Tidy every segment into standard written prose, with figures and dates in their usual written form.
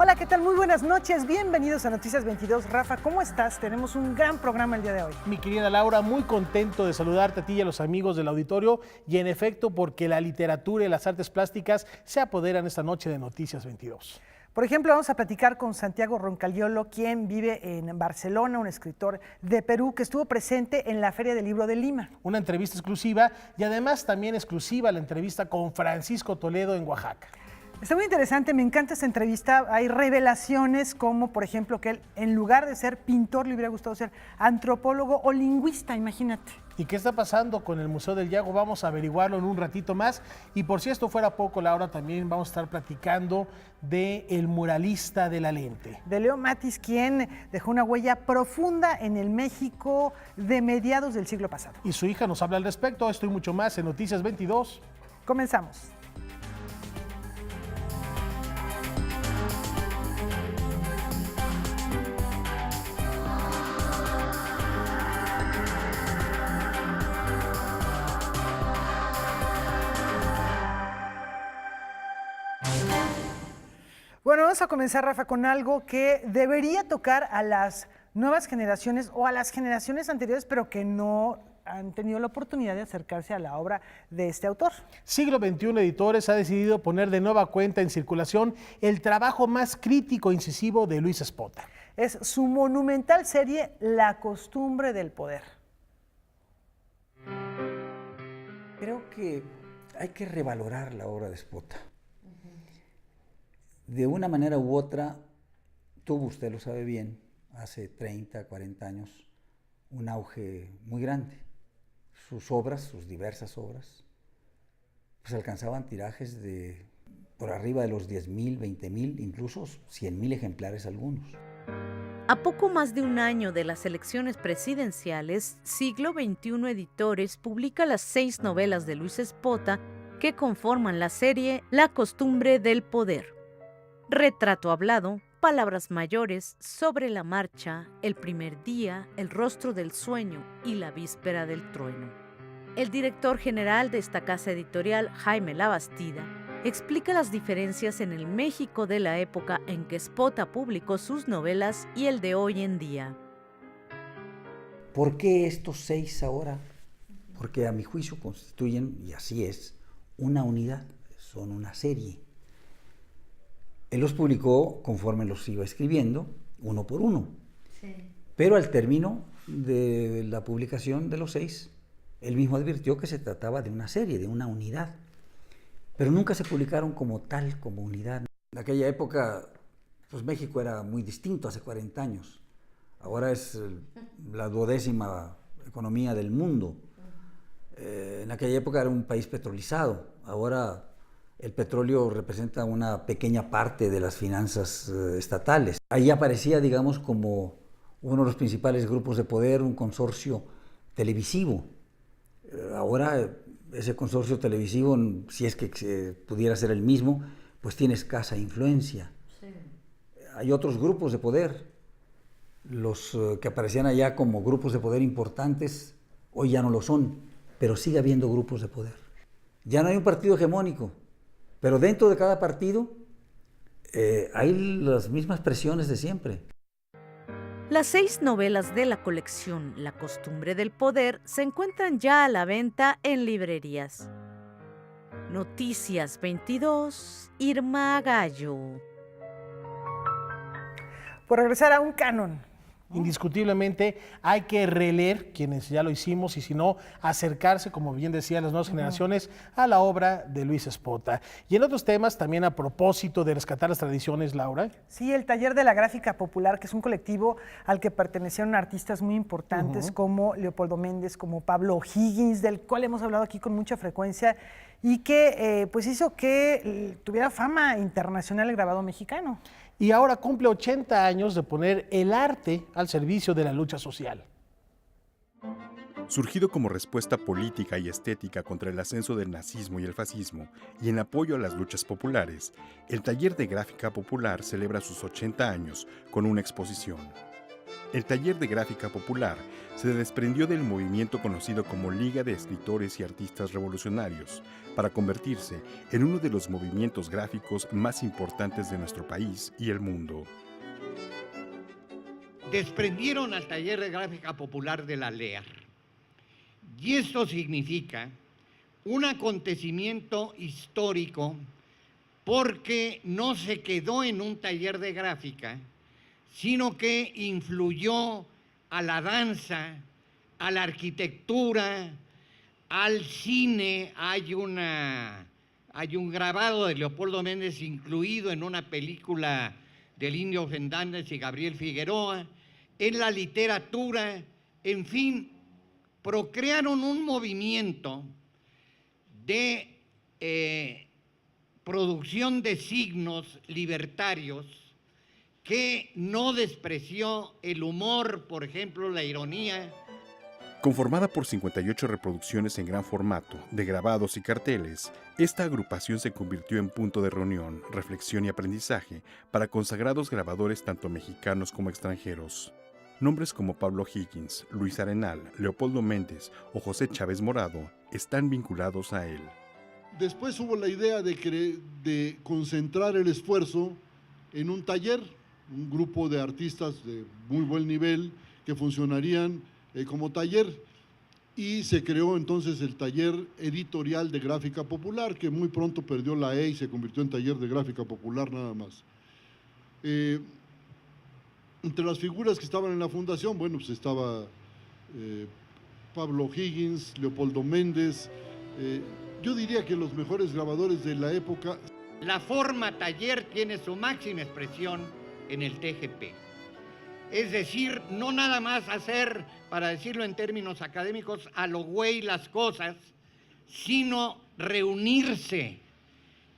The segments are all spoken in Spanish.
Hola, ¿qué tal? Muy buenas noches, bienvenidos a Noticias 22. Rafa, ¿cómo estás? Tenemos un gran programa el día de hoy. Mi querida Laura, muy contento de saludarte a ti y a los amigos del auditorio, y en efecto porque la literatura y las artes plásticas se apoderan esta noche de Noticias 22. Por ejemplo, vamos a platicar con Santiago Roncaliolo, quien vive en Barcelona, un escritor de Perú que estuvo presente en la Feria del Libro de Lima. Una entrevista exclusiva y además también exclusiva la entrevista con Francisco Toledo en Oaxaca. Está muy interesante, me encanta esta entrevista. Hay revelaciones como, por ejemplo, que él, en lugar de ser pintor, le hubiera gustado ser antropólogo o lingüista, imagínate. ¿Y qué está pasando con el Museo del Yago? Vamos a averiguarlo en un ratito más. Y por si esto fuera poco, Laura, también vamos a estar platicando de El muralista de la lente. De Leo Matis, quien dejó una huella profunda en el México de mediados del siglo pasado. Y su hija nos habla al respecto. Esto y mucho más en Noticias 22. Comenzamos. Bueno, vamos a comenzar, Rafa, con algo que debería tocar a las nuevas generaciones o a las generaciones anteriores, pero que no han tenido la oportunidad de acercarse a la obra de este autor. Siglo XXI Editores ha decidido poner de nueva cuenta en circulación el trabajo más crítico e incisivo de Luis Espota. Es su monumental serie La costumbre del poder. Creo que hay que revalorar la obra de Espota. De una manera u otra, tuvo, usted lo sabe bien, hace 30, 40 años, un auge muy grande. Sus obras, sus diversas obras, pues alcanzaban tirajes de por arriba de los 10,000, 20,000, incluso 100,000 ejemplares algunos. A poco más de un año de las elecciones presidenciales, Siglo XXI Editores publica las 6 novelas de Luis Espota que conforman la serie La costumbre del poder. Retrato hablado, Palabras mayores, Sobre la marcha, El primer día, El rostro del sueño y La víspera del trueno. El director general de esta casa editorial, Jaime Labastida, explica las diferencias en el México de la época en que Espota publicó sus novelas y el de hoy en día. ¿Por qué estos 6 ahora? Porque a mi juicio constituyen, y así es, una unidad, son una serie. Él los publicó conforme los iba escribiendo, uno por uno. Sí. Pero al término de la publicación de los 6, él mismo advirtió que se trataba de una serie, de una unidad. Pero nunca se publicaron como tal, como unidad. En aquella época, pues México era muy distinto, hace 40 años. Ahora es la 12ª economía del mundo. En aquella época era un país petrolizado. Ahora el petróleo representa una pequeña parte de las finanzas estatales. Ahí aparecía, digamos, como uno de los principales grupos de poder, un consorcio televisivo. Ahora ese consorcio televisivo, si es que pudiera ser el mismo, pues tiene escasa influencia. Sí. Hay otros grupos de poder. Los que aparecían allá como grupos de poder importantes, hoy ya no lo son, pero sigue habiendo grupos de poder. Ya no hay un partido hegemónico. Pero dentro de cada partido hay las mismas presiones de siempre. Las 6 novelas de la colección La costumbre del poder se encuentran ya a la venta en librerías. Noticias 22, Irma Gallo. Por regresar a un canon. Indiscutiblemente hay que releer, quienes ya lo hicimos, y si no, acercarse, como bien decía, las nuevas generaciones a la obra de Luis Espota. Y en otros temas, también a propósito de rescatar las tradiciones, Laura. Sí, el Taller de la Gráfica Popular, que es un colectivo al que pertenecieron artistas muy importantes como Leopoldo Méndez, como Pablo Higgins, del cual hemos hablado aquí con mucha frecuencia, y que pues hizo que tuviera fama internacional el grabado mexicano. Y ahora cumple 80 años de poner el arte al servicio de la lucha social. Surgido como respuesta política y estética contra el ascenso del nazismo y el fascismo y en apoyo a las luchas populares, el Taller de Gráfica Popular celebra sus 80 años con una exposición. el taller de gráfica popular se desprendió del movimiento conocido como Liga de Escritores y Artistas Revolucionarios, para convertirse en uno de los movimientos gráficos más importantes de nuestro país y el mundo. Desprendieron al taller de gráfica popular de la LEAR. Y esto significa un acontecimiento histórico porque no se quedó en un taller de gráfica, sino que influyó a la danza, a la arquitectura, al cine. Hay un grabado de Leopoldo Méndez incluido en una película del Indio Fernández y Gabriel Figueroa, en la literatura, en fin, procrearon un movimiento de producción de signos libertarios que no despreció el humor, por ejemplo, la ironía. Conformada por 58 reproducciones en gran formato, de grabados y carteles, esta agrupación se convirtió en punto de reunión, reflexión y aprendizaje para consagrados grabadores tanto mexicanos como extranjeros. Nombres como Pablo Higgins, Luis Arenal, Leopoldo Méndez o José Chávez Morado están vinculados a él. Después hubo la idea de concentrar el esfuerzo en un taller, un grupo de artistas de muy buen nivel que funcionarían como taller, y se creó entonces el taller editorial de gráfica popular, que muy pronto perdió la E y se convirtió en taller de gráfica popular nada más. Entre las figuras que estaban en la fundación, bueno, pues estaba Pablo Higgins, Leopoldo Méndez, yo diría que los mejores grabadores de la época. La forma taller tiene su máxima expresión en el TGP. Es decir, no nada más hacer, para decirlo en términos académicos, a lo güey las cosas, sino reunirse,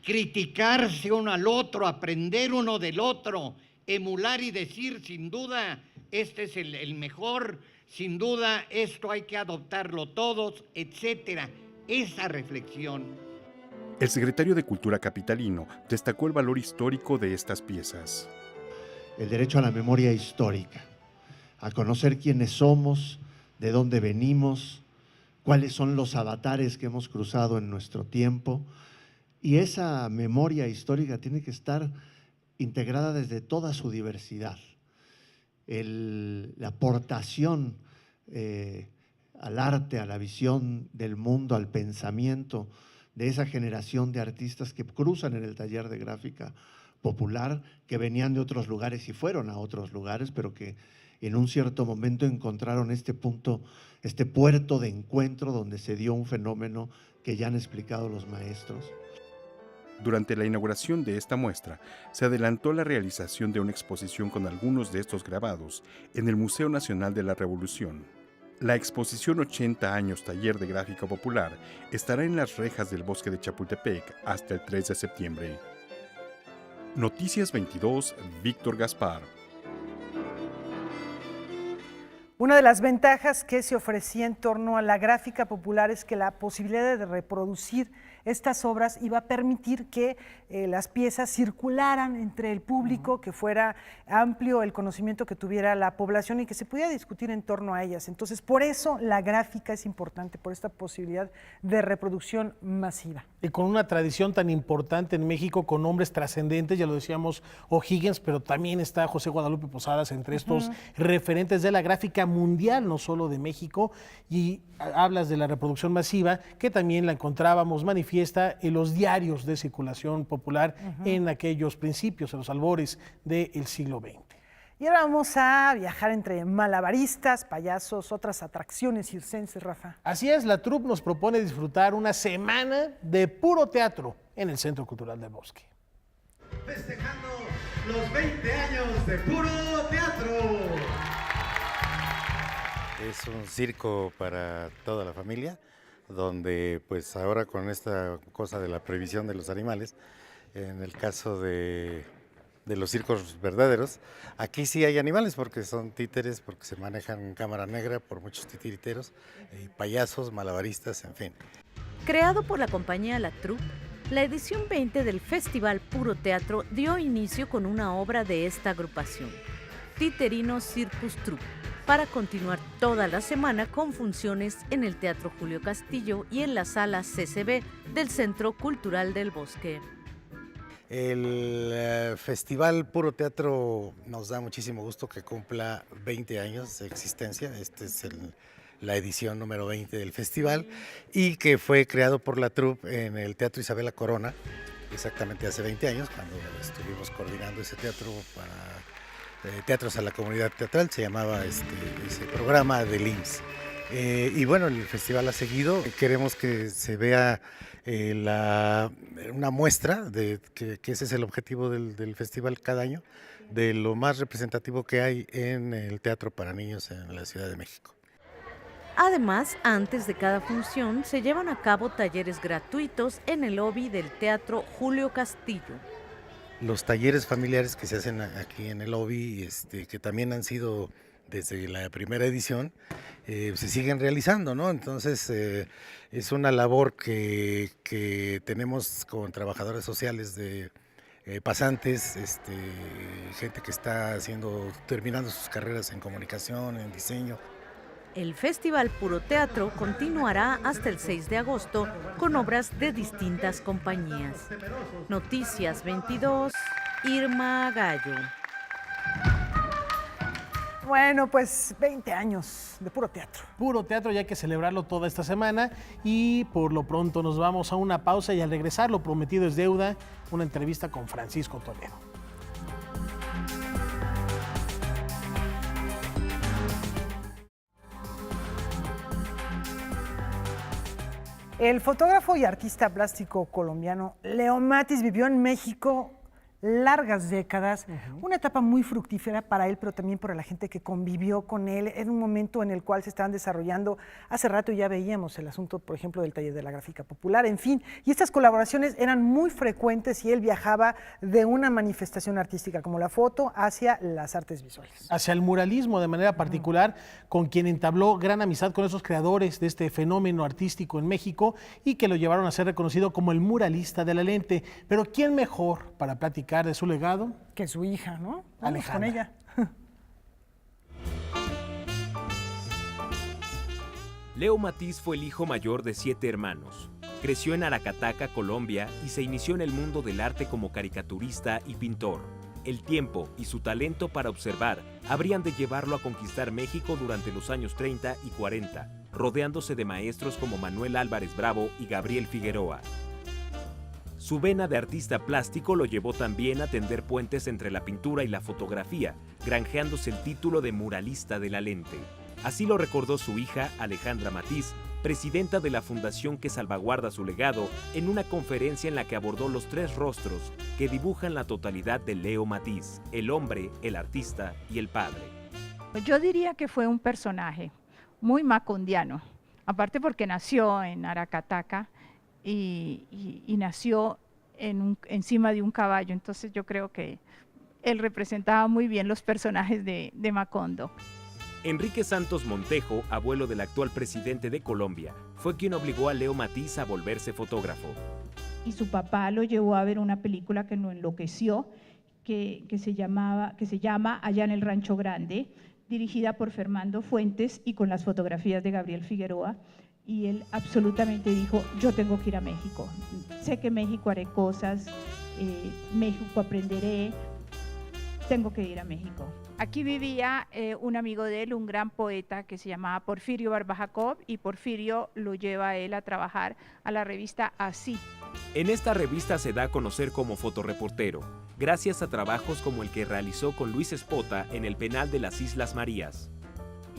criticarse uno al otro, aprender uno del otro, emular y decir, sin duda, este es el mejor, sin duda, esto hay que adoptarlo todos, etcétera. Esa reflexión. El secretario de Cultura capitalino destacó el valor histórico de estas piezas. El derecho a la memoria histórica, a conocer quiénes somos, de dónde venimos, cuáles son los avatares que hemos cruzado en nuestro tiempo. Y esa memoria histórica tiene que estar integrada desde toda su diversidad. La aportación al arte, a la visión del mundo, al pensamiento de esa generación de artistas que cruzan en el taller de gráfica popular, que venían de otros lugares y fueron a otros lugares, pero que en un cierto momento encontraron este punto, este puerto de encuentro donde se dio un fenómeno que ya han explicado los maestros. Durante la inauguración de esta muestra, se adelantó la realización de una exposición con algunos de estos grabados en el Museo Nacional de la Revolución. La exposición 80 años Taller de Gráfica Popular estará en las rejas del Bosque de Chapultepec hasta el 3 de septiembre. Noticias 22, Víctor Gaspar. Una de las ventajas que se ofrecía en torno a la gráfica popular es que la posibilidad de reproducir estas obras iba a permitir que las piezas circularan entre el público, que fuera amplio el conocimiento que tuviera la población y que se pudiera discutir en torno a ellas. Entonces, por eso la gráfica es importante, por esta posibilidad de reproducción masiva. Y con una tradición tan importante en México, con nombres trascendentes, ya lo decíamos, O'Higgins, pero también está José Guadalupe Posadas entre estos referentes de la gráfica mundial, no solo de México, y hablas de la reproducción masiva, que también la encontrábamos manifiesta en los diarios de circulación popular en aquellos principios, en los albores del siglo XX. Y ahora vamos a viajar entre malabaristas, payasos, otras atracciones circenses, Rafa. Así es, la troupe nos propone disfrutar una semana de puro teatro en el Centro Cultural del Bosque. Festejando los 20 años de puro teatro. Es un circo para toda la familia, donde pues ahora con esta cosa de la prohibición de los animales, en el caso de los circos verdaderos, aquí sí hay animales porque son títeres, porque se manejan en cámara negra por muchos titiriteros, payasos, malabaristas, en fin. Creado por la compañía La Troupe, la edición 20 del Festival Puro Teatro dio inicio con una obra de esta agrupación. Titerino Circus Troupe, para continuar toda la semana con funciones en el Teatro Julio Castillo y en la Sala CCB del Centro Cultural del Bosque. El Festival Puro Teatro nos da muchísimo gusto que cumpla 20 años de existencia. Esta es la edición número 20 del festival y que fue creado por la troupe en el Teatro Isabela Corona, exactamente hace 20 años, cuando estuvimos coordinando ese teatro para Teatros a la Comunidad Teatral, se llamaba ese programa del IMSS. Y bueno, el festival ha seguido. Queremos que se vea una muestra, que ese es el objetivo del festival cada año, de lo más representativo que hay en el teatro para niños en la Ciudad de México. Además, antes de cada función se llevan a cabo talleres gratuitos en el lobby del Teatro Julio Castillo. Los talleres familiares que se hacen aquí en el lobby, que también han sido desde la primera edición, se siguen realizando, ¿no? Entonces es una labor que tenemos con trabajadores sociales de pasantes, gente que está terminando sus carreras en comunicación, en diseño. El Festival Puro Teatro continuará hasta el 6 de agosto con obras de distintas compañías. Noticias 22, Irma Gallo. Bueno, pues 20 años de puro teatro. Puro teatro, y hay que celebrarlo toda esta semana. Y por lo pronto nos vamos a una pausa y al regresar, lo prometido es deuda, una entrevista con Francisco Toledo. El fotógrafo y artista plástico colombiano Leo Mathis vivió en México largas décadas, una etapa muy fructífera para él, pero también para la gente que convivió con él en un momento en el cual se estaban desarrollando, hace rato ya veíamos el asunto, por ejemplo, del taller de la gráfica popular, en fin, y estas colaboraciones eran muy frecuentes y él viajaba de una manifestación artística como la foto hacia las artes visuales. Hacia el muralismo de manera particular, con quien entabló gran amistad con esos creadores de este fenómeno artístico en México y que lo llevaron a ser reconocido como el muralista de la lente. Pero ¿quién mejor para platicar de su legado? Que su hija, ¿no? Vamos Alejandra. con ella. Leo Mathis fue el hijo mayor de 7 hermanos. Creció en Aracataca, Colombia, y se inició en el mundo del arte como caricaturista y pintor. El tiempo y su talento para observar habrían de llevarlo a conquistar México durante los años 30 y 40, rodeándose de maestros como Manuel Álvarez Bravo y Gabriel Figueroa. Su vena de artista plástico lo llevó también a tender puentes entre la pintura y la fotografía, granjeándose el título de muralista de la lente. Así lo recordó su hija Alejandra Mathis, presidenta de la fundación que salvaguarda su legado, en una conferencia en la que abordó los 3 rostros que dibujan la totalidad de Leo Mathis: el hombre, el artista y el padre. Yo diría que fue un personaje muy macondiano, aparte porque nació en Aracataca y nació encima de un caballo, entonces yo creo que él representaba muy bien los personajes de Macondo. Enrique Santos Montejo, abuelo del actual presidente de Colombia, fue quien obligó a Leo Mathis a volverse fotógrafo. Y su papá lo llevó a ver una película que lo enloqueció, que se llama Allá en el Rancho Grande, dirigida por Fernando Fuentes y con las fotografías de Gabriel Figueroa. Y él absolutamente dijo: yo tengo que ir a México, sé que en México haré cosas, México aprenderé, tengo que ir a México. Aquí vivía un amigo de él, un gran poeta que se llamaba Porfirio Barba Jacob, y Porfirio lo lleva a él a trabajar a la revista Así. En esta revista se da a conocer como fotoreportero, gracias a trabajos como el que realizó con Luis Espota en el penal de las Islas Marías.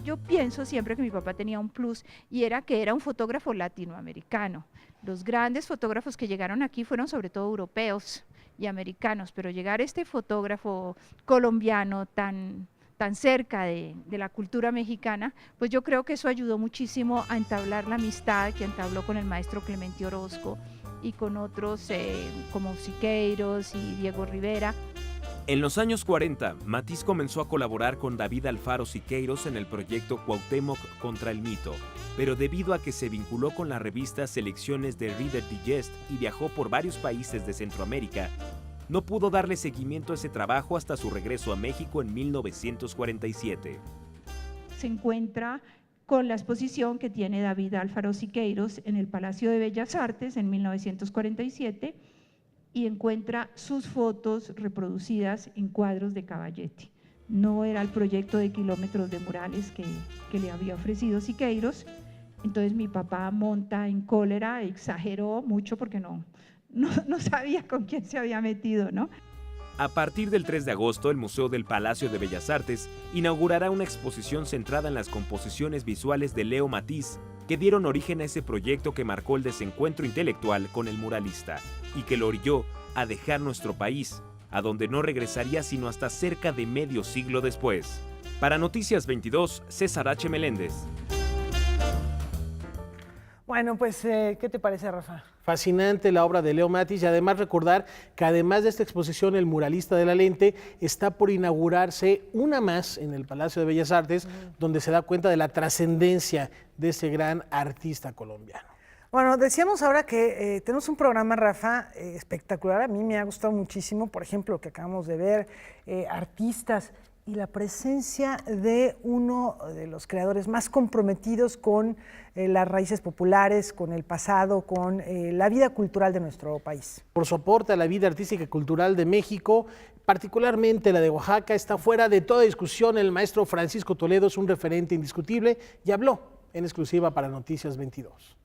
Yo pienso siempre que mi papá tenía un plus, y era que era un fotógrafo latinoamericano. Los grandes fotógrafos que llegaron aquí fueron sobre todo europeos y americanos, pero llegar este fotógrafo colombiano tan cerca de la cultura mexicana, pues yo creo que eso ayudó muchísimo a entablar la amistad que entabló con el maestro Clemente Orozco y con otros como Siqueiros y Diego Rivera. En los años 40, Mathis comenzó a colaborar con David Alfaro Siqueiros en el proyecto Cuauhtémoc contra el mito, pero debido a que se vinculó con la revista Selecciones de Reader Digest y viajó por varios países de Centroamérica, no pudo darle seguimiento a ese trabajo hasta su regreso a México en 1947. Se encuentra con la exposición que tiene David Alfaro Siqueiros en el Palacio de Bellas Artes en 1947 y encuentra sus fotos reproducidas en cuadros de Cavalletti. No era el proyecto de kilómetros de murales que le había ofrecido Siqueiros, entonces mi papá monta en cólera, exageró mucho porque no sabía con quién se había metido, ¿no? A partir del 3 de agosto, el Museo del Palacio de Bellas Artes inaugurará una exposición centrada en las composiciones visuales de Leo Matiz, que dieron origen a ese proyecto que marcó el desencuentro intelectual con el muralista y que lo orilló a dejar nuestro país, a donde no regresaría sino hasta cerca de medio siglo después. Para Noticias 22, César H. Meléndez. Bueno, pues, ¿qué te parece, Rafa? Fascinante la obra de Leo Matiz y además recordar que además de esta exposición, El muralista de la lente, está por inaugurarse una más en el Palacio de Bellas Artes, donde se da cuenta de la trascendencia de ese gran artista colombiano. Bueno, decíamos ahora que tenemos un programa, Rafa, espectacular. A mí me ha gustado muchísimo, por ejemplo, lo que acabamos de ver, artistas y la presencia de uno de los creadores más comprometidos con las raíces populares, con el pasado, con la vida cultural de nuestro país. Por su aporte a la vida artística y cultural de México, particularmente la de Oaxaca, está fuera de toda discusión. El maestro Francisco Toledo es un referente indiscutible y habló en exclusiva para Noticias 22.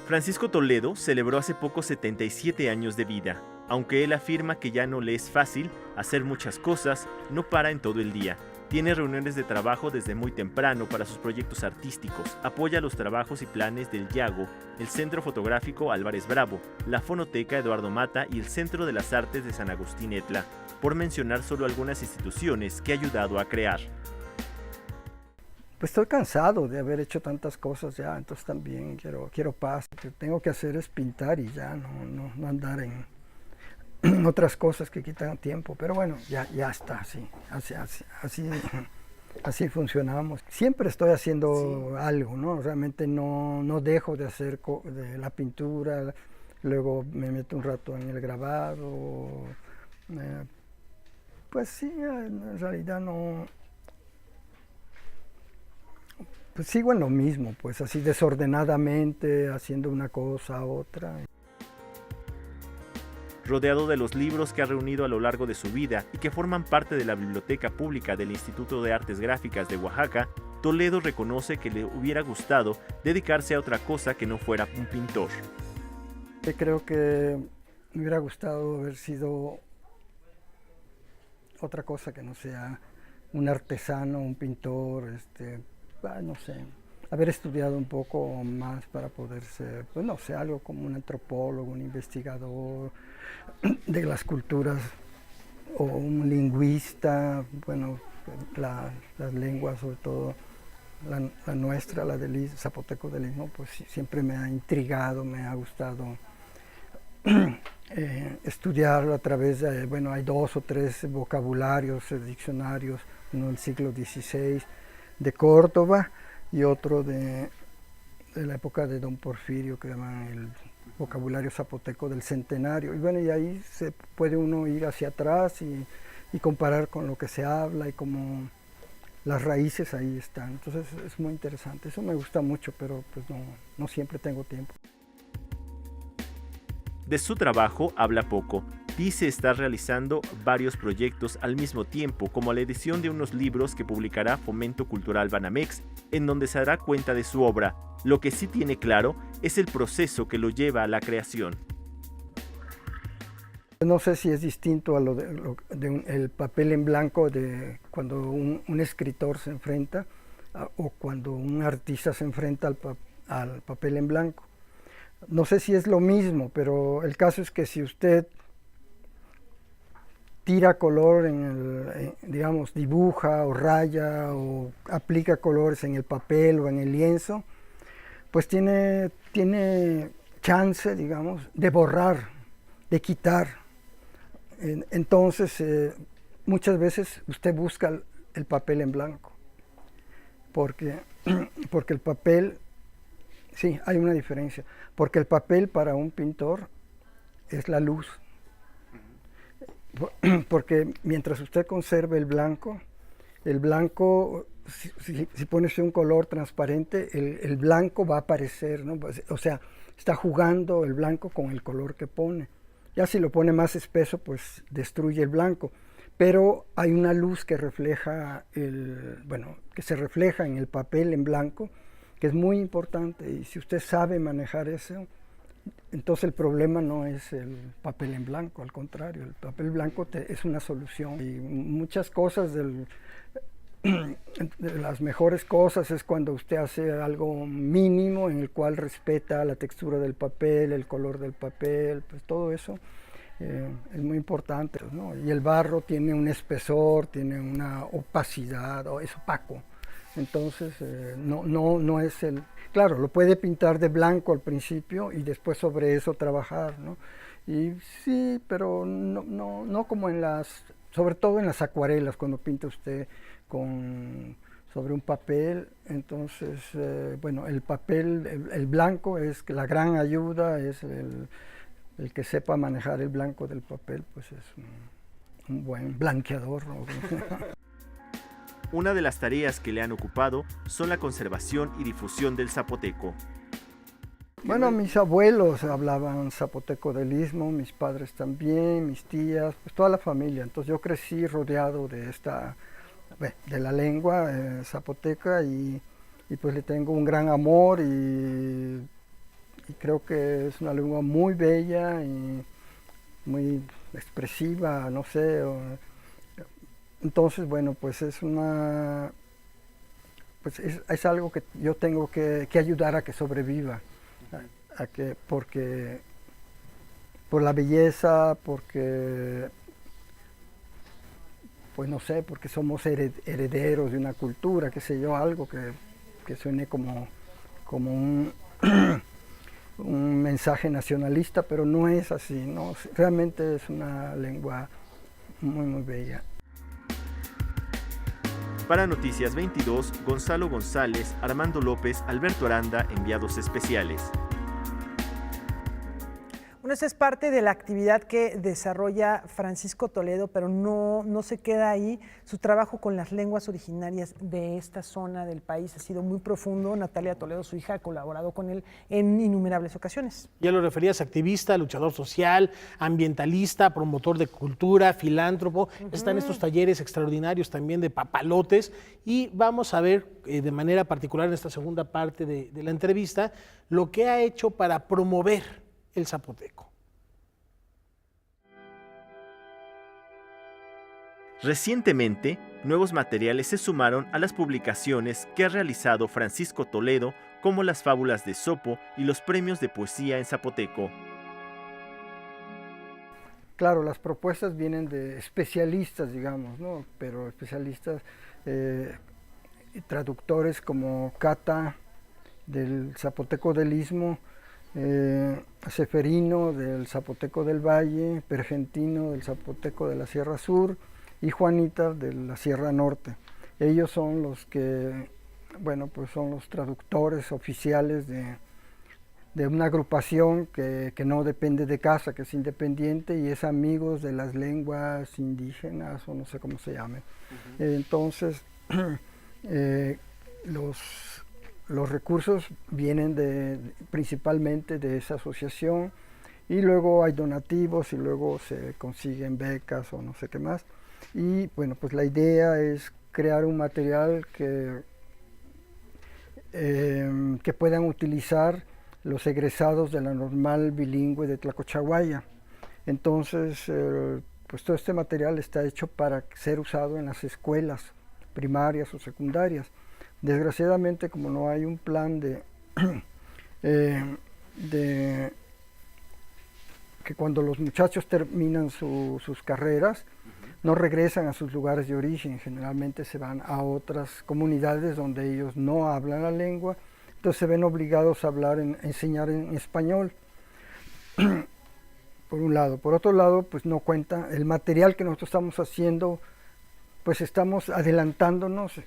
Francisco Toledo celebró hace poco 77 años de vida. Aunque él afirma que ya no le es fácil hacer muchas cosas, no para en todo el día. Tiene reuniones de trabajo desde muy temprano para sus proyectos artísticos. Apoya los trabajos y planes del Yago, el Centro Fotográfico Álvarez Bravo, la Fonoteca Eduardo Mata y el Centro de las Artes de San Agustín Etla, por mencionar solo algunas instituciones que ha ayudado a crear. Pues estoy cansado de haber hecho tantas cosas ya, entonces también quiero paz. Lo que tengo que hacer es pintar y ya, no andar en otras cosas que quitan tiempo, pero bueno, ya está, así funcionamos. Siempre estoy haciendo algo, ¿no? Realmente no dejo de hacer de la pintura, luego me meto un rato en el grabado, pues sí, en realidad no, pues sigo en lo mismo, pues así desordenadamente, haciendo una cosa, otra. Rodeado de los libros que ha reunido a lo largo de su vida y que forman parte de la Biblioteca Pública del Instituto de Artes Gráficas de Oaxaca, Toledo reconoce que le hubiera gustado dedicarse a otra cosa que no fuera un pintor. Creo que me hubiera gustado haber sido otra cosa que no sea un artesano, un pintor, no sé, haber estudiado un poco más para poder ser, pues no sé, algo como un antropólogo, un investigador de las culturas o un lingüista, bueno, las lenguas, sobre todo la nuestra, la del zapoteco del Istmo, pues siempre me ha intrigado, me ha gustado estudiarlo a través de, bueno, hay 2 o 3 vocabularios, diccionarios, uno del siglo XVI de Córdoba y otro de la época de Don Porfirio, que llaman el vocabulario zapoteco del centenario. Y bueno, y ahí se puede uno ir hacia atrás y comparar con lo que se habla y como las raíces ahí están. Entonces es muy interesante, eso me gusta mucho, pero pues no siempre tengo tiempo. De su trabajo habla poco. Dice estar realizando varios proyectos al mismo tiempo, como la edición de unos libros que publicará Fomento Cultural Banamex, en donde se dará cuenta de su obra. Lo que sí tiene claro es el proceso que lo lleva a la creación. No sé si es distinto a el papel en blanco de cuando un escritor se enfrenta o cuando un artista se enfrenta al papel en blanco. No sé si es lo mismo, pero el caso es que si usted tira color digamos, dibuja o raya o aplica colores en el papel o en el lienzo, pues tiene chance, digamos, de borrar, de quitar. Entonces, muchas veces usted busca el papel en blanco, porque el papel Sí, hay una diferencia, porque el papel para un pintor es la luz, porque mientras usted conserve el blanco, si pones un color transparente, el blanco va a aparecer, ¿no? O sea, está jugando el blanco con el color que pone. Ya si lo pone más espeso, pues destruye el blanco. Pero hay una luz que refleja que se refleja en el papel en blanco, que es muy importante. Y si usted sabe manejar eso, entonces el problema no es el papel en blanco, al contrario, el papel blanco es una solución. Y muchas cosas de las mejores cosas es cuando usted hace algo mínimo en el cual respeta la textura del papel, el color del papel, pues todo eso es muy importante, ¿no? Y el barro tiene un espesor, tiene una opacidad, es opaco. Entonces no es el... Claro, lo puede pintar de blanco al principio y después sobre eso trabajar, ¿no? Y sí, pero no como sobre todo en las acuarelas, cuando pinta usted sobre un papel. Entonces, bueno, el papel, el blanco es la gran ayuda, es el que sepa manejar el blanco del papel, pues es un buen blanqueador, ¿no? Una de las tareas que le han ocupado son la conservación y difusión del zapoteco. Bueno, mis abuelos hablaban zapoteco del Istmo, mis padres también, mis tías, pues toda la familia. Entonces yo crecí rodeado de la lengua zapoteca y pues le tengo un gran amor y creo que es una lengua muy bella y muy expresiva, no sé. Entonces, bueno, pues es algo que yo tengo que ayudar a que sobreviva, porque por la belleza, porque pues no sé, porque somos herederos de una cultura, qué sé yo, algo que suene como un un mensaje nacionalista, pero no es así, ¿no? Realmente es una lengua muy, muy bella. Para Noticias 22, Gonzalo González, Armando López, Alberto Aranda, enviados especiales. Bueno, esta es parte de la actividad que desarrolla Francisco Toledo, pero no se queda ahí. Su trabajo con las lenguas originarias de esta zona del país ha sido muy profundo. Natalia Toledo, su hija, ha colaborado con él en innumerables ocasiones. Ya lo referías, activista, luchador social, ambientalista, promotor de cultura, filántropo. Están estos talleres extraordinarios también de papalotes. Y vamos a ver de manera particular en esta segunda parte de la entrevista lo que ha hecho para promover el zapoteco. Recientemente, nuevos materiales se sumaron a las publicaciones que ha realizado Francisco Toledo, como las fábulas de Esopo y los premios de poesía en zapoteco. Claro, las propuestas vienen de especialistas, digamos, ¿no? Pero especialistas, traductores como Cata, del zapoteco del Istmo, Seferino del zapoteco del Valle, Pergentino del zapoteco de la Sierra Sur y Juanita de la Sierra Norte. Ellos son los que, bueno, pues son los traductores oficiales de una agrupación que no depende de casa, que es independiente y es amigos de las lenguas indígenas o no sé cómo se llame. Entonces, los recursos vienen principalmente de esa asociación y luego hay donativos y luego se consiguen becas o no sé qué más. Y bueno, pues la idea es crear un material que puedan utilizar los egresados de la normal bilingüe de Tlacochahuaya. Entonces, pues todo este material está hecho para ser usado en las escuelas primarias o secundarias. Desgraciadamente, como no hay un plan de que cuando los muchachos terminan sus carreras, no regresan a sus lugares de origen, generalmente se van a otras comunidades donde ellos no hablan la lengua, entonces se ven obligados a enseñar en español, por un lado. Por otro lado, pues no cuenta el material que nosotros estamos haciendo, pues estamos adelantándonos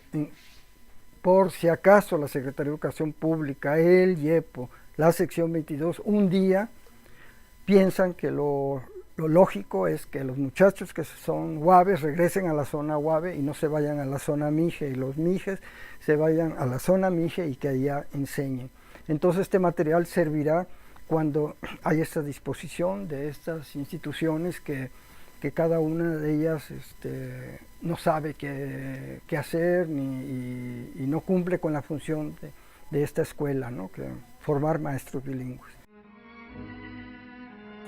por si acaso la Secretaría de Educación Pública, el IEPO, la sección 22, un día piensan que lo lógico es que los muchachos que son UAVes regresen a la zona UAVE y no se vayan a la zona MIGE, y los MIGES se vayan a la zona MIGE y que allá enseñen. Entonces este material servirá cuando hay esta disposición de estas instituciones que cada una de ellas no sabe qué hacer y no cumple con la función de esta escuela, ¿no? Que formar maestros bilingües.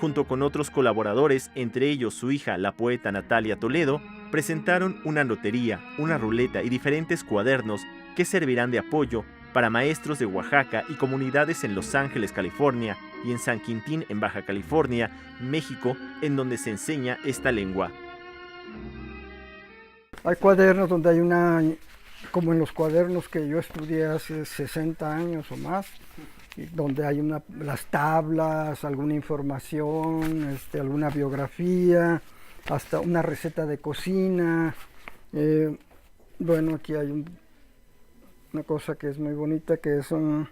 Junto con otros colaboradores, entre ellos su hija, la poeta Natalia Toledo, presentaron una lotería, una ruleta y diferentes cuadernos que servirán de apoyo para maestros de Oaxaca y comunidades en Los Ángeles, California, y en San Quintín, en Baja California, México, en donde se enseña esta lengua. Hay cuadernos donde hay como en los cuadernos que yo estudié hace 60 años o más, donde hay las tablas, alguna información, alguna biografía, hasta una receta de cocina. Bueno, aquí hay una cosa que es muy bonita, que es un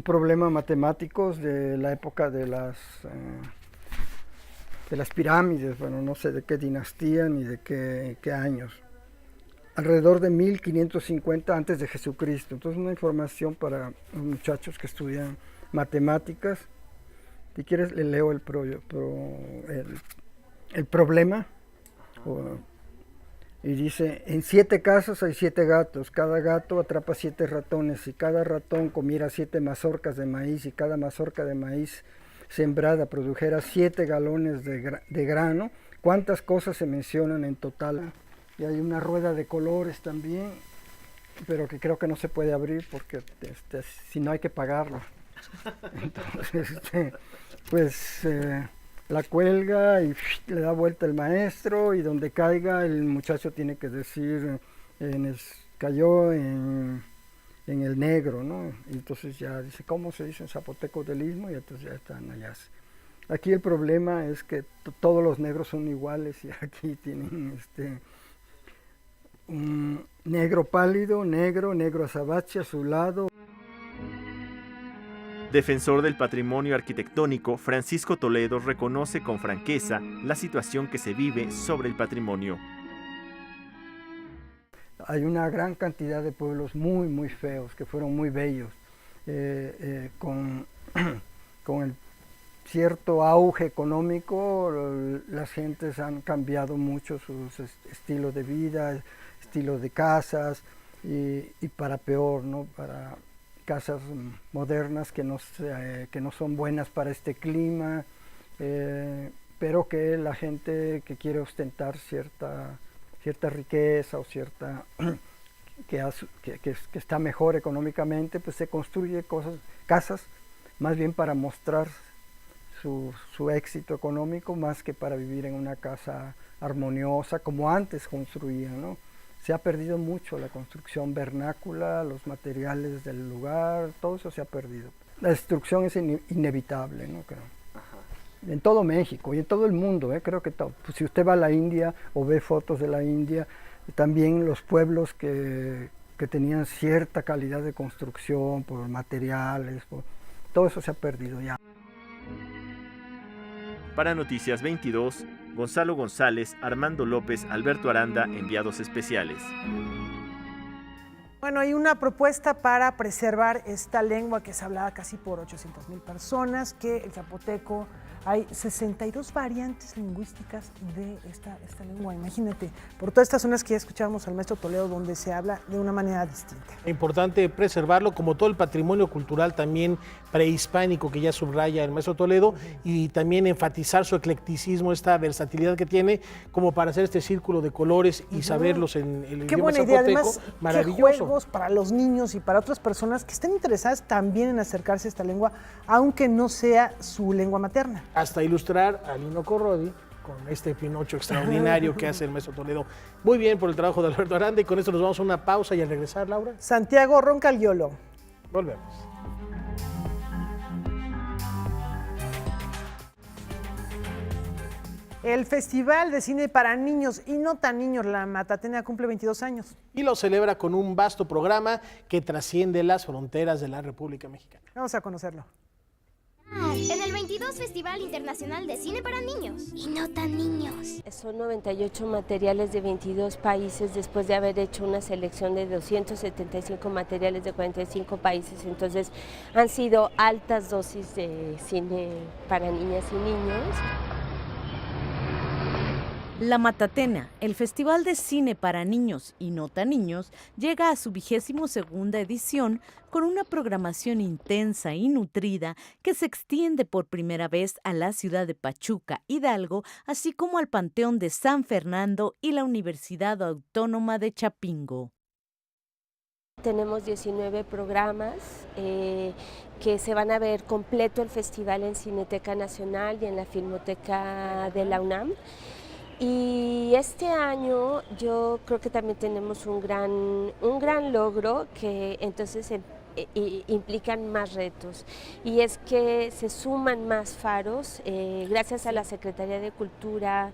problema matemáticos de la época de las pirámides, bueno, no sé de qué dinastía ni de qué años. Alrededor de 1550 antes de Jesucristo. Entonces una información para los muchachos que estudian matemáticas. Si quieres le leo el problema. Y dice, en 7 casas hay 7 gatos, cada gato atrapa 7 ratones, si cada ratón comiera 7 mazorcas de maíz y cada mazorca de maíz sembrada produjera 7 galones de grano, ¿cuántas cosas se mencionan en total? Y hay una rueda de colores también, pero que creo que no se puede abrir porque si no hay que pagarla. Entonces, la cuelga y le da vuelta el maestro y donde caiga el muchacho tiene que decir, cayó en el negro, ¿no? Y entonces ya dice, ¿cómo se dice en zapoteco del istmo? Y entonces ya están allá. Aquí el problema es que todos los negros son iguales y aquí tienen un negro pálido, negro azabache, azulado. Defensor del patrimonio arquitectónico, Francisco Toledo reconoce con franqueza la situación que se vive sobre el patrimonio. Hay una gran cantidad de pueblos muy, muy feos, que fueron muy bellos, con el cierto auge económico, las gentes han cambiado mucho sus estilos de vida, estilos de casas, y para peor, ¿no? Para casas modernas que no son buenas para este clima, pero que la gente que quiere ostentar cierta riqueza o que está mejor económicamente, pues se construye casas más bien para mostrar su éxito económico más que para vivir en una casa armoniosa como antes construían, ¿no? Se ha perdido mucho la construcción vernácula, los materiales del lugar, todo eso se ha perdido. La destrucción es inevitable, ¿no? Creo. Ajá. En todo México y en todo el mundo, creo que pues si usted va a la India o ve fotos de la India, también los pueblos que tenían cierta calidad de construcción por materiales, todo eso se ha perdido ya. Para Noticias 22, Gonzalo González, Armando López, Alberto Aranda, enviados especiales. Bueno, hay una propuesta para preservar esta lengua que es hablada casi por 800,000 personas, que el zapoteco, hay 62 variantes lingüísticas de esta lengua. Imagínate, por todas estas zonas que ya escuchábamos al maestro Toledo, donde se habla de una manera distinta. Es importante preservarlo, como todo el patrimonio cultural también prehispánico que ya subraya el maestro Toledo, y también enfatizar su eclecticismo, esta versatilidad que tiene, como para hacer este círculo de colores y saberlos en el Qué idioma buena idea, zapoteco. además, Maravilloso. qué juegos para los niños y para otras personas que estén interesadas también en acercarse a esta lengua, aunque no sea su lengua materna. Hasta ilustrar a Lino Corrodi con este Pinocho extraordinario que hace el maestro Toledo. Muy bien por el trabajo de Alberto Aranda, y con esto nos vamos a una pausa y al regresar, Laura, Santiago Roncaliolo. volvemos. El Festival de Cine para Niños y no tan niños, La Matatena, cumple 22 años. Y lo celebra con un vasto programa que trasciende las fronteras de la República Mexicana. Vamos a conocerlo. En el 22 Festival Internacional de Cine para Niños y no tan niños. Son 98 materiales de 22 países después de haber hecho una selección de 275 materiales de 45 países. Entonces han sido altas dosis de cine para niñas y niños. La Matatena, el Festival de Cine para Niños y no tan niños, llega a su 22ª edición con una programación intensa y nutrida que se extiende por primera vez a la ciudad de Pachuca, Hidalgo, así como al Panteón de San Fernando y la Universidad Autónoma de Chapingo. Tenemos 19 programas que se van a ver completo el festival en Cineteca Nacional y en la Filmoteca de la UNAM. Y este año yo creo que también tenemos un gran logro que entonces implican más retos, y es que se suman más faros gracias a la Secretaría de Cultura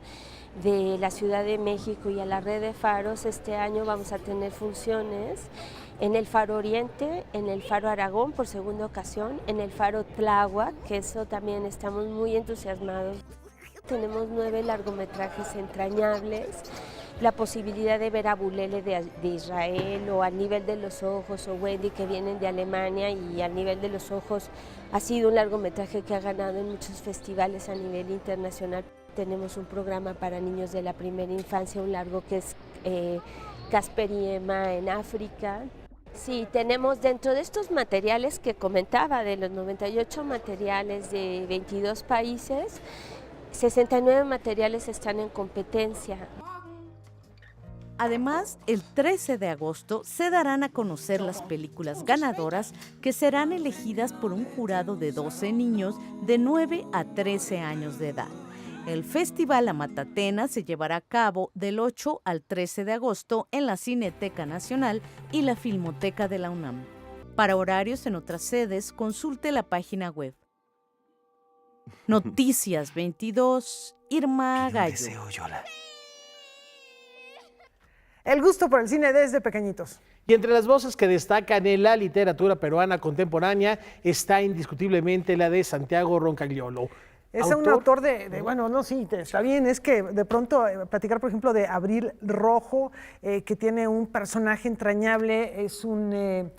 de la Ciudad de México y a la red de faros. Este año vamos a tener funciones en el Faro Oriente, en el Faro Aragón por segunda ocasión, en el Faro Tláhuac, que eso también estamos muy entusiasmados. Tenemos 9 largometrajes entrañables, la posibilidad de ver a Bulele de Israel, o Al nivel de los ojos, o Wendy, que vienen de Alemania, y Al nivel de los ojos ha sido un largometraje que ha ganado en muchos festivales a nivel internacional. Tenemos un programa para niños de la primera infancia, un largo que es Casper y Emma en África. Sí, tenemos dentro de estos materiales que comentaba, de los 98 materiales de 22 países, 69 materiales están en competencia. Además, el 13 de agosto se darán a conocer las películas ganadoras que serán elegidas por un jurado de 12 niños de 9 a 13 años de edad. El Festival La Matatena se llevará a cabo del 8 al 13 de agosto en la Cineteca Nacional y la Filmoteca de la UNAM. Para horarios en otras sedes, consulte la página web. Noticias 22, Irma Gallo. El gusto por el cine desde pequeñitos. Y entre las voces que destacan en la literatura peruana contemporánea está indiscutiblemente la de Santiago Roncagliolo. Es un autor bueno, no, sí, está bien, es que de pronto platicar, por ejemplo, de Abril Rojo, que tiene un personaje entrañable, es un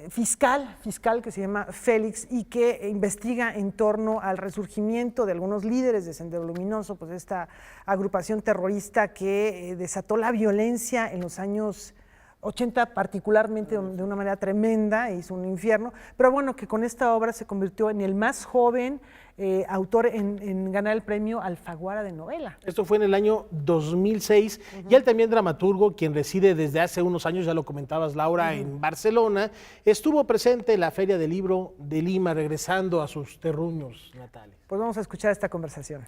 fiscal que se llama Félix y que investiga en torno al resurgimiento de algunos líderes de Sendero Luminoso, pues esta agrupación terrorista que desató la violencia en los años 80 particularmente de una manera tremenda, hizo un infierno, pero bueno, que con esta obra se convirtió en el más joven autor en ganar el premio Alfaguara de novela. Esto fue en el año 2006, y él también dramaturgo, quien reside desde hace unos años, ya lo comentabas Laura, en Barcelona, estuvo presente en la Feria del Libro de Lima, regresando a sus terruños natales. Pues vamos a escuchar esta conversación.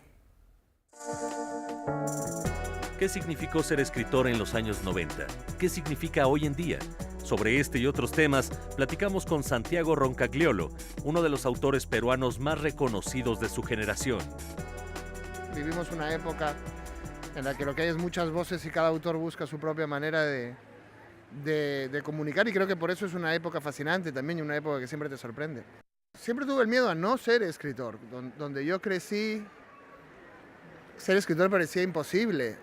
¿Qué significó ser escritor en los años 90? ¿Qué significa hoy en día? Sobre este y otros temas, platicamos con Santiago Roncagliolo, uno de los autores peruanos más reconocidos de su generación. Vivimos una época en la que lo que hay es muchas voces y cada autor busca su propia manera de comunicar, y creo que por eso es una época fascinante también, y una época que siempre te sorprende. Siempre tuve el miedo a no ser escritor. Donde yo crecí, ser escritor parecía imposible.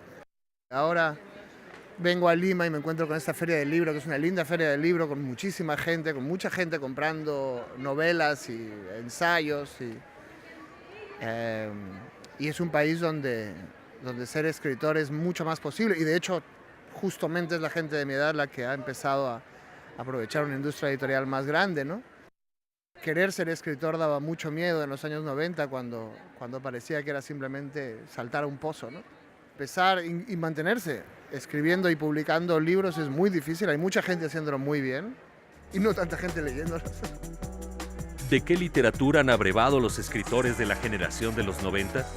Ahora vengo a Lima y me encuentro con esta feria del libro, que es una linda feria del libro, con muchísima gente, con mucha gente comprando novelas y ensayos. Y es un país donde ser escritor es mucho más posible. Y de hecho, justamente es la gente de mi edad la que ha empezado a aprovechar una industria editorial más grande, ¿no? Querer ser escritor daba mucho miedo en los años 90, cuando parecía que era simplemente saltar a un pozo, ¿no? Empezar y mantenerse escribiendo y publicando libros es muy difícil. Hay mucha gente haciéndolo muy bien y no tanta gente leyéndolos. ¿De qué literatura han abrevado los escritores de la generación de los 90?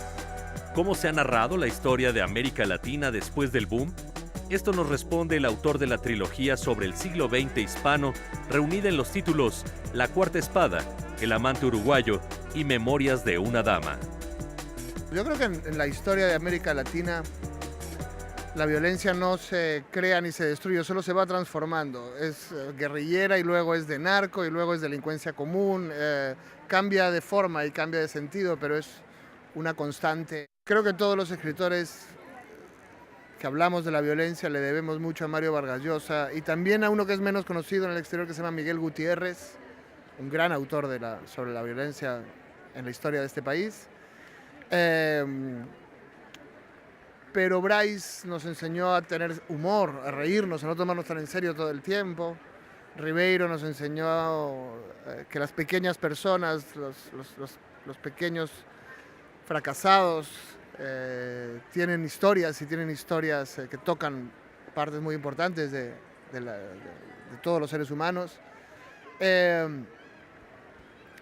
¿Cómo se ha narrado la historia de América Latina después del boom? Esto nos responde el autor de la trilogía sobre el siglo XX hispano, reunida en los títulos La Cuarta Espada, El Amante Uruguayo y Memorias de una Dama. Yo creo que en la historia de América Latina la violencia no se crea ni se destruye, solo se va transformando. Es guerrillera y luego es de narco y luego es delincuencia común. Cambia de forma y cambia de sentido, pero es una constante. Creo que todos los escritores que hablamos de la violencia le debemos mucho a Mario Vargas Llosa y también a uno que es menos conocido en el exterior que se llama Miguel Gutiérrez, un gran autor sobre la violencia en la historia de este país. Pero Bryce nos enseñó a tener humor, a reírnos, a no tomarnos tan en serio todo el tiempo. Ribeiro nos enseñó que las pequeñas personas, los pequeños fracasados, tienen historias y tienen historias que tocan partes muy importantes de todos los seres humanos.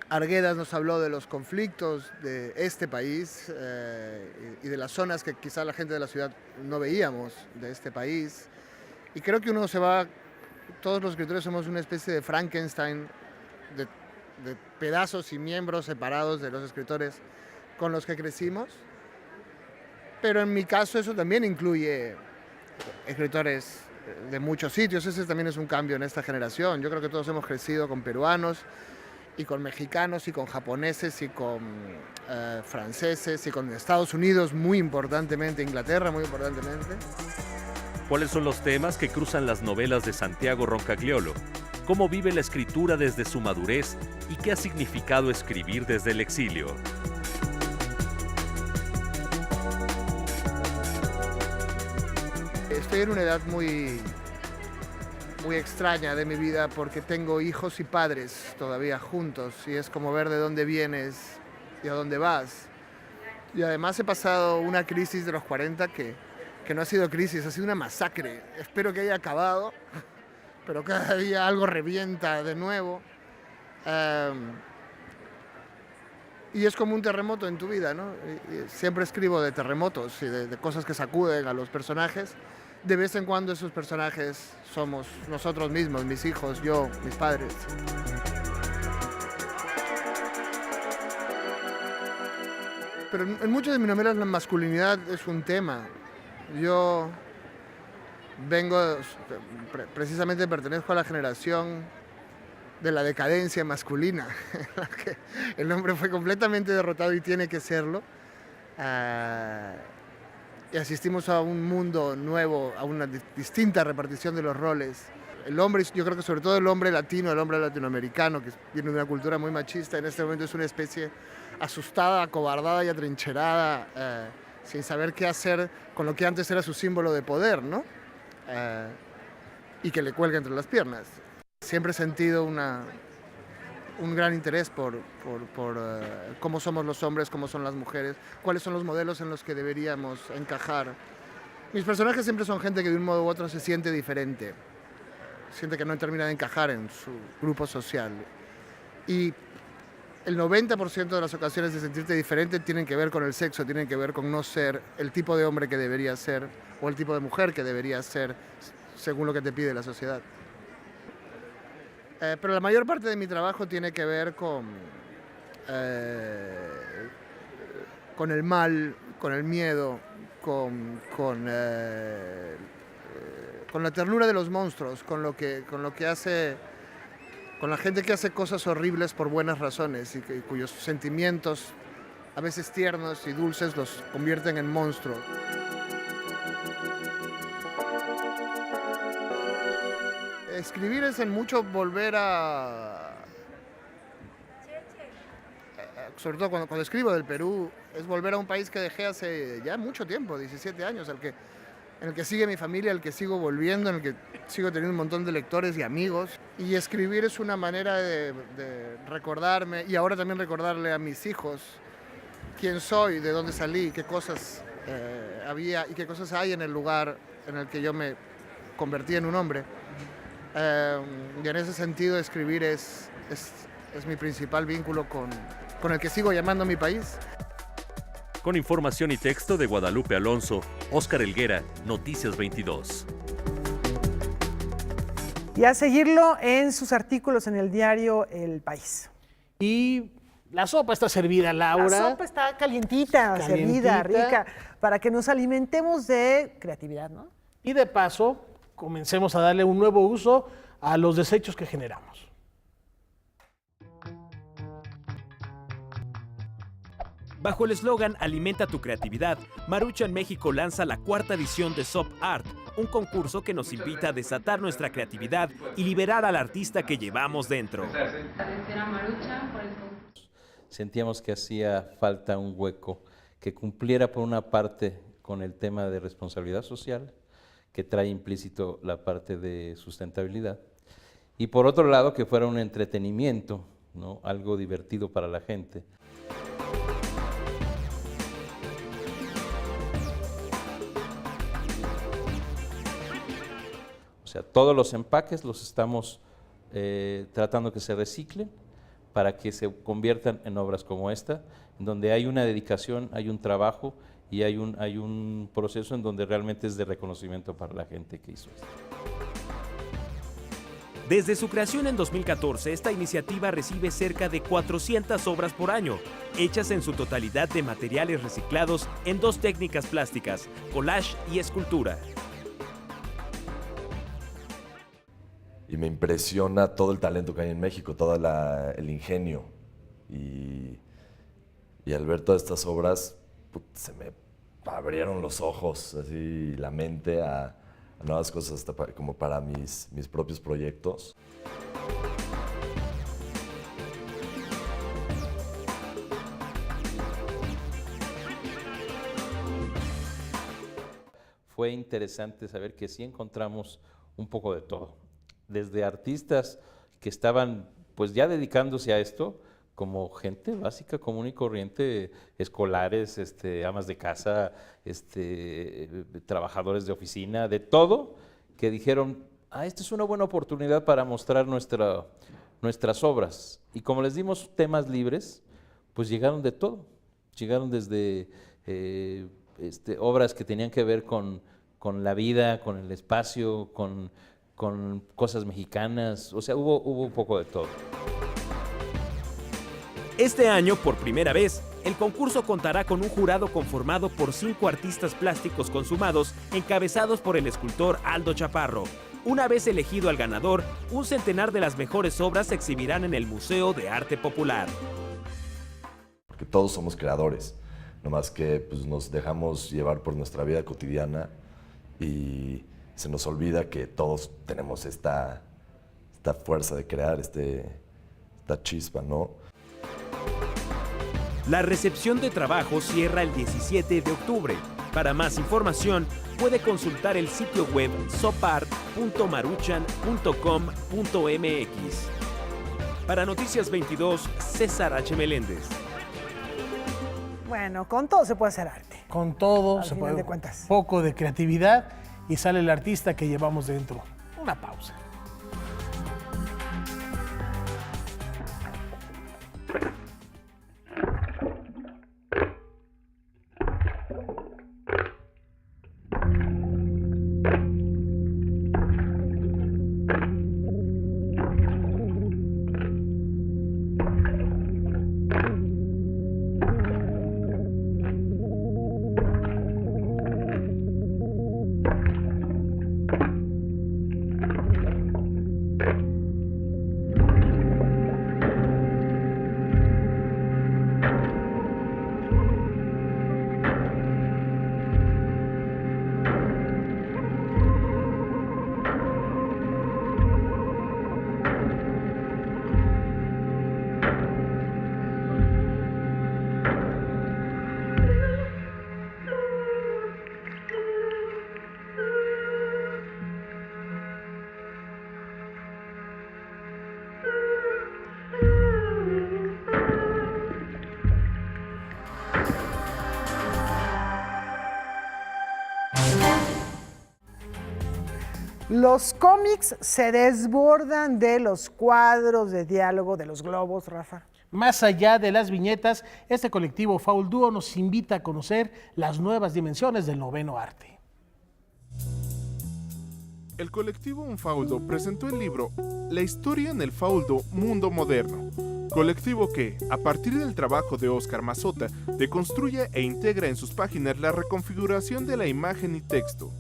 Arguedas nos habló de los conflictos de este país y de las zonas que quizá la gente de la ciudad no veíamos de este país. Y creo que uno se va, todos los escritores somos una especie de Frankenstein de pedazos y miembros separados de los escritores con los que crecimos. Pero en mi caso eso también incluye escritores de muchos sitios. Ese también es un cambio en esta generación. Yo creo que todos hemos crecido con peruanos, y con mexicanos, y con japoneses, y con franceses, y con Estados Unidos, muy importantemente, Inglaterra, muy importantemente. ¿Cuáles son los temas que cruzan las novelas de Santiago Roncagliolo? ¿Cómo vive la escritura desde su madurez y qué ha significado escribir desde el exilio? Estoy en una edad muy extraña de mi vida porque tengo hijos y padres todavía juntos y es como ver de dónde vienes y a dónde vas. Y además he pasado una crisis de los 40 que no ha sido crisis, ha sido una masacre. Espero que haya acabado, pero cada día algo revienta de nuevo. Y es como un terremoto en tu vida, ¿no? Y siempre escribo de terremotos y de cosas que sacuden a los personajes. De vez en cuando esos personajes somos nosotros mismos, mis hijos, yo, mis padres. Pero en muchas de mis novelas la masculinidad es un tema. Yo precisamente pertenezco a la generación de la decadencia masculina, en la que el hombre fue completamente derrotado y tiene que serlo. Y asistimos a un mundo nuevo, a una distinta repartición de los roles. El hombre, yo creo que sobre todo el hombre latino, el hombre latinoamericano, que viene de una cultura muy machista, en este momento es una especie asustada, acobardada y atrincherada, sin saber qué hacer con lo que antes era su símbolo de poder, ¿no? Y que le cuelga entre las piernas. Siempre he sentido un gran interés por cómo somos los hombres, cómo son las mujeres, cuáles son los modelos en los que deberíamos encajar. Mis personajes siempre son gente que de un modo u otro se siente diferente, siente que no termina de encajar en su grupo social. Y el 90% de las ocasiones de sentirte diferente tienen que ver con el sexo, tienen que ver con no ser el tipo de hombre que debería ser o el tipo de mujer que debería ser según lo que te pide la sociedad. Pero la mayor parte de mi trabajo tiene que ver con el mal, con el miedo, con la ternura de los monstruos, con la gente que hace cosas horribles por buenas razones y cuyos sentimientos, a veces tiernos y dulces, los convierten en monstruos. Escribir es en mucho volver sobre todo cuando escribo del Perú, es volver a un país que dejé hace ya mucho tiempo, 17 años, en el que sigue mi familia, al que sigo volviendo, en el que sigo teniendo un montón de lectores y amigos. Y escribir es una manera de recordarme, y ahora también recordarle a mis hijos quién soy, de dónde salí, qué cosas había y qué cosas hay en el lugar en el que yo me convertí en un hombre. Y en ese sentido escribir es mi principal vínculo con el que sigo llamando a mi país. Con información y texto de Guadalupe Alonso, Óscar Helguera, Noticias 22. Y a seguirlo en sus artículos en el diario El País. Y La sopa está servida, Laura. La sopa está calientita, servida, rica, para que nos alimentemos de creatividad, ¿no? Y de paso, comencemos a darle un nuevo uso a los desechos que generamos. Bajo el eslogan Alimenta tu creatividad, Maruchan México lanza la 4ª edición de Sop Art, un concurso que nos invita a desatar nuestra creatividad y liberar al artista que llevamos dentro. Sentíamos que hacía falta un hueco que cumpliera por una parte con el tema de responsabilidad social, que trae implícito la parte de sustentabilidad, y por otro lado que fuera un entretenimiento, ¿no? Algo divertido para la gente. O sea, todos los empaques los estamos tratando que se reciclen para que se conviertan en obras como esta, en donde hay una dedicación, hay un trabajo y hay un proceso en donde realmente es de reconocimiento para la gente que hizo esto. Desde su creación en 2014, esta iniciativa recibe cerca de 400 obras por año, hechas en su totalidad de materiales reciclados en 2 técnicas plásticas, collage y escultura. Y me impresiona todo el talento que hay en México, todo el ingenio. Y al ver todas estas obras, se me abrieron los ojos, así, la mente a nuevas cosas, hasta como para mis propios proyectos. Fue interesante saber que sí encontramos un poco de todo. Desde artistas que estaban pues ya dedicándose a esto, como gente básica, común y corriente, escolares, amas de casa, trabajadores de oficina, de todo, que dijeron, esta es una buena oportunidad para mostrar nuestras obras. Y como les dimos temas libres, pues llegaron de todo. Llegaron desde obras que tenían que ver con la vida, con el espacio, con cosas mexicanas, o sea, hubo un poco de todo. Este año, por primera vez, el concurso contará con un jurado conformado por 5 artistas plásticos consumados, encabezados por el escultor Aldo Chaparro. Una vez elegido al ganador, un centenar de las mejores obras se exhibirán en el Museo de Arte Popular. Porque todos somos creadores, nomás que pues, nos dejamos llevar por nuestra vida cotidiana y se nos olvida que todos tenemos esta fuerza de crear, esta chispa, ¿no? La recepción de trabajo cierra el 17 de octubre. Para más información, puede consultar el sitio web sopart.maruchan.com.mx. Para Noticias 22, César H. Meléndez. Bueno, con todo se puede hacer arte. Con todo Al se final puede. de cuentas. Poco de creatividad y sale el artista que llevamos dentro. Una pausa. Los cómics se desbordan de los cuadros de diálogo, de los globos, Rafa. Más allá de las viñetas, este colectivo Foul Duo nos invita a conocer las nuevas dimensiones del noveno arte. El colectivo Un Fauldo presentó el libro La historia en el fauldo mundo moderno, colectivo que, a partir del trabajo de Óscar Mazzotta, deconstruye e integra en sus páginas la reconfiguración de la imagen y texto,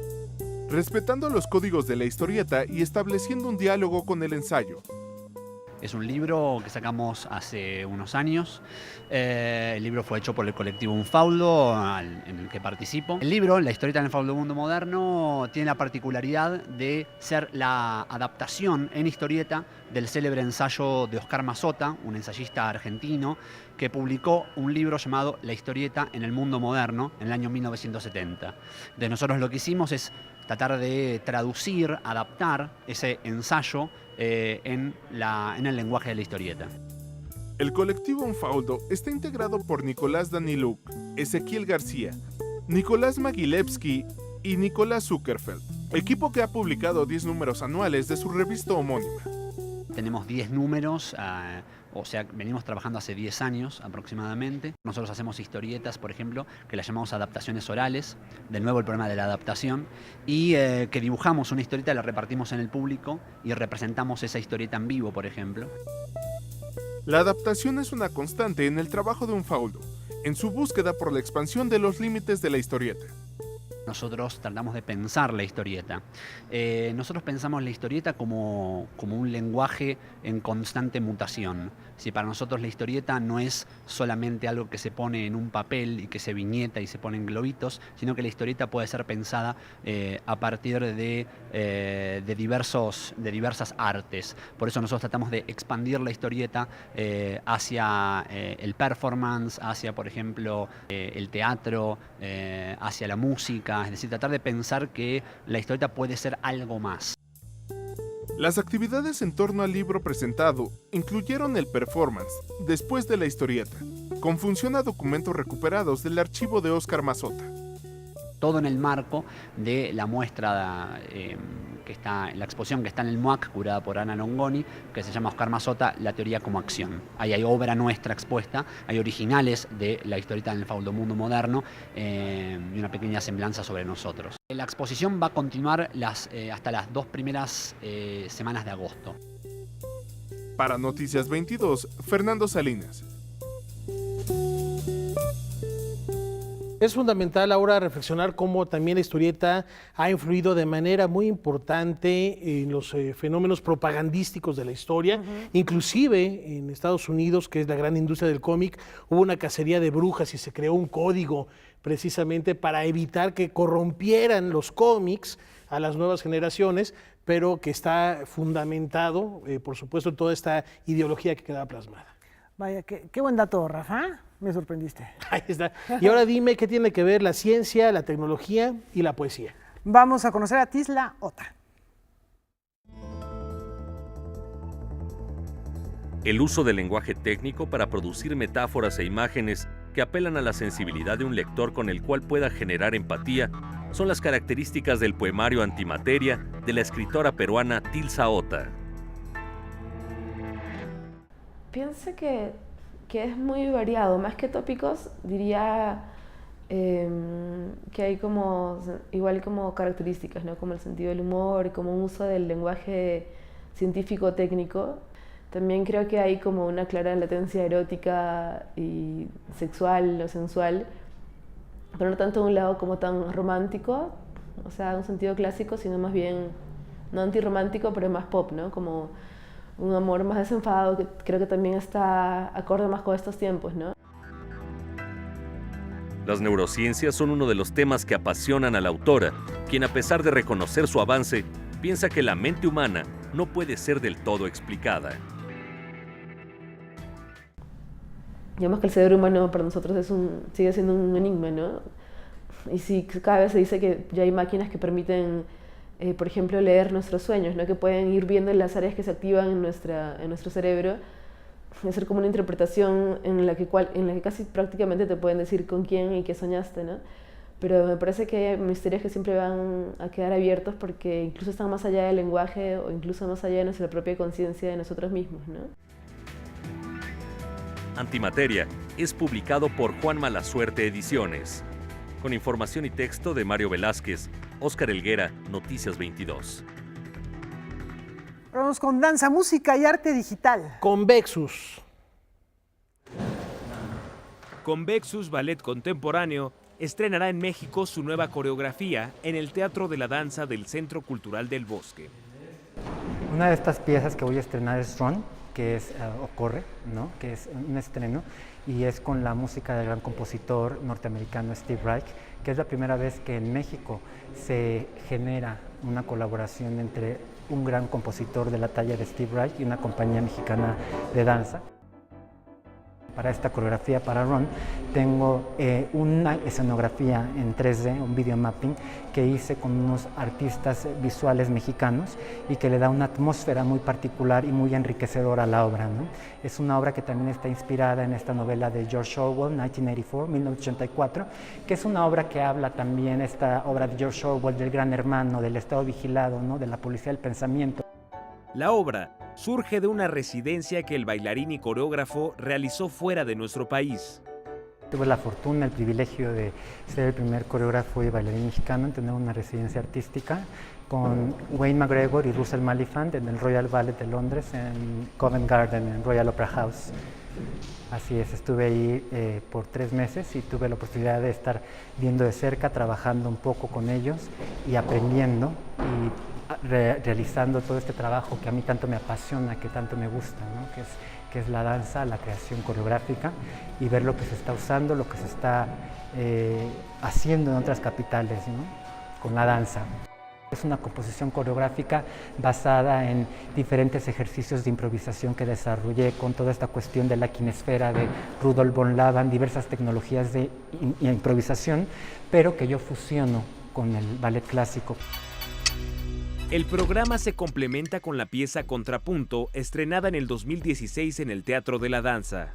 respetando los códigos de la historieta y estableciendo un diálogo con el ensayo. Es un libro que sacamos hace unos años. El libro fue hecho por el colectivo Un Fauldo, en el que participo. El libro, La historieta en el fauldo mundo moderno, tiene la particularidad de ser la adaptación en historieta del célebre ensayo de Óscar Mazzotta, un ensayista argentino, que publicó un libro llamado La historieta en el mundo moderno en el año 1970. Entonces nosotros lo que hicimos es tratar de traducir, adaptar ese ensayo en el lenguaje de la historieta. El colectivo Un Fauldo está integrado por Nicolás Daniluk, Ezequiel García, Nicolás Magilevsky y Nicolás Zuckerfeld, equipo que ha publicado 10 números anuales de su revista homónima. Tenemos 10 números, o sea, venimos trabajando hace 10 años aproximadamente. Nosotros hacemos historietas, por ejemplo, que las llamamos adaptaciones orales, de nuevo el problema de la adaptación, y que dibujamos una historieta, la repartimos en el público y representamos esa historieta en vivo, por ejemplo. La adaptación es una constante en el trabajo de Un Fauldo, en su búsqueda por la expansión de los límites de la historieta. Nosotros tratamos de pensar la historieta. Nosotros pensamos la historieta como un lenguaje en constante mutación. Si para nosotros la historieta no es solamente algo que se pone en un papel y que se viñeta y se pone en globitos, sino que la historieta puede ser pensada a partir de diversas artes. Por eso nosotros tratamos de expandir la historieta hacia el performance, hacia, por ejemplo, el teatro, hacia la música. Es decir, tratar de pensar que la historieta puede ser algo más. Las actividades en torno al libro presentado incluyeron el performance, después de la historieta, con función a documentos recuperados del archivo de Óscar Mazzotta. Todo en el marco de la muestra que está, la exposición que está en el MOAC, curada por Ana Longoni, que se llama Óscar Mazzotta, la teoría como acción. Ahí hay obra nuestra expuesta, hay originales de la historieta en el fauldo mundo moderno y una pequeña semblanza sobre nosotros. La exposición va a continuar hasta las 2 primeras semanas de agosto. Para Noticias 22, Fernando Salinas. Es fundamental ahora reflexionar cómo también la historieta ha influido de manera muy importante en los fenómenos propagandísticos de la historia. Inclusive en Estados Unidos, que es la gran industria del cómic, hubo una cacería de brujas y se creó un código precisamente para evitar que corrompieran los cómics a las nuevas generaciones, pero que está fundamentado, por supuesto, en toda esta ideología que queda plasmada. Vaya, qué buen dato, Rafa. Me sorprendiste. Ahí está. Y ahora dime qué tiene que ver la ciencia, la tecnología y la poesía. Vamos a conocer a Tisla Ota. El uso del lenguaje técnico para producir metáforas e imágenes que apelan a la sensibilidad de un lector con el cual pueda generar empatía son las características del poemario Antimateria de la escritora peruana Tilsa Ota. Pienso que es muy variado, más que tópicos, diría que hay igual como características, ¿no? Como el sentido del humor, como un uso del lenguaje científico-técnico. También creo que hay como una clara latencia erótica y sexual o sensual, pero no tanto de un lado como tan romántico, o sea, un sentido clásico, sino más bien, no antirromántico, pero más pop, ¿no? Como un amor más desenfadado, que creo que también está acorde más con estos tiempos, ¿no? Las neurociencias son uno de los temas que apasionan a la autora, quien a pesar de reconocer su avance, piensa que la mente humana no puede ser del todo explicada. Digamos que el cerebro humano para nosotros sigue siendo un enigma, ¿no? Y sí, cada vez se dice que ya hay máquinas que permiten, por ejemplo, leer nuestros sueños, ¿no? Que pueden ir viendo las áreas que se activan en nuestro cerebro, hacer como una interpretación en la que casi prácticamente te pueden decir con quién y qué soñaste, ¿no? Pero me parece que hay misterios que siempre van a quedar abiertos porque incluso están más allá del lenguaje o incluso más allá de nuestra propia conciencia de nosotros mismos, ¿no? Antimateria es publicado por Juan Malasuerte Ediciones. Con información y texto de Mario Velázquez, Óscar Helguera, Noticias 22. Vamos con danza, música y arte digital. Convexus. Convexus Ballet Contemporáneo estrenará en México su nueva coreografía en el Teatro de la Danza del Centro Cultural del Bosque. Una de estas piezas que voy a estrenar es Run, que es Ocurre, ¿no? Que es un estreno, y es con la música del gran compositor norteamericano Steve Reich, que es la primera vez que en México se genera una colaboración entre un gran compositor de la talla de Steve Reich y una compañía mexicana de danza. Para esta coreografía, para Run, tengo una escenografía en 3D, un video mapping que hice con unos artistas visuales mexicanos y que le da una atmósfera muy particular y muy enriquecedora a la obra, ¿no? Es una obra que también está inspirada en esta novela de George Orwell, 1984, que es una obra que habla también, esta obra de George Orwell, del gran hermano, del estado vigilado, ¿no? De la policía del pensamiento. La obra surge de una residencia que el bailarín y coreógrafo realizó fuera de nuestro país. Tuve la fortuna, el privilegio de ser el primer coreógrafo y bailarín mexicano en tener una residencia artística con Wayne McGregor y Russell Malifant en el Royal Ballet de Londres, en Covent Garden, en Royal Opera House. Así es, estuve ahí por 3 meses y tuve la oportunidad de estar viendo de cerca, trabajando un poco con ellos y aprendiendo y realizando todo este trabajo que a mí tanto me apasiona, que tanto me gusta, ¿no? que es la danza, la creación coreográfica, y ver lo que se está usando, lo que se está haciendo en otras capitales, ¿no? Con la danza. Es una composición coreográfica basada en diferentes ejercicios de improvisación que desarrollé con toda esta cuestión de la kinesfera de Rudolf von Laban, diversas tecnologías de improvisación, pero que yo fusiono con el ballet clásico. El programa se complementa con la pieza Contrapunto, estrenada en el 2016 en el Teatro de la Danza.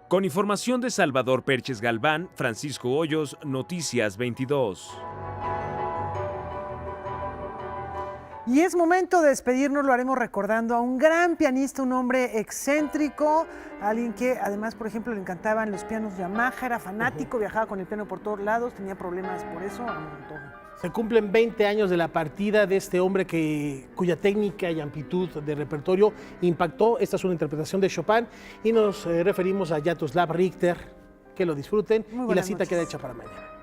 Con información de Salvador Perches Galván, Francisco Hoyos, Noticias 22. Y es momento de despedirnos, lo haremos recordando a un gran pianista, un hombre excéntrico, alguien que además, por ejemplo, le encantaban los pianos Yamaha, era fanático, viajaba con el piano por todos lados, tenía problemas por eso, Se cumplen 20 años de la partida de este hombre cuya técnica y amplitud de repertorio impactó. Esta es una interpretación de Chopin y nos referimos a Jaroslav Richter. Que lo disfruten y la cita queda hecha para mañana.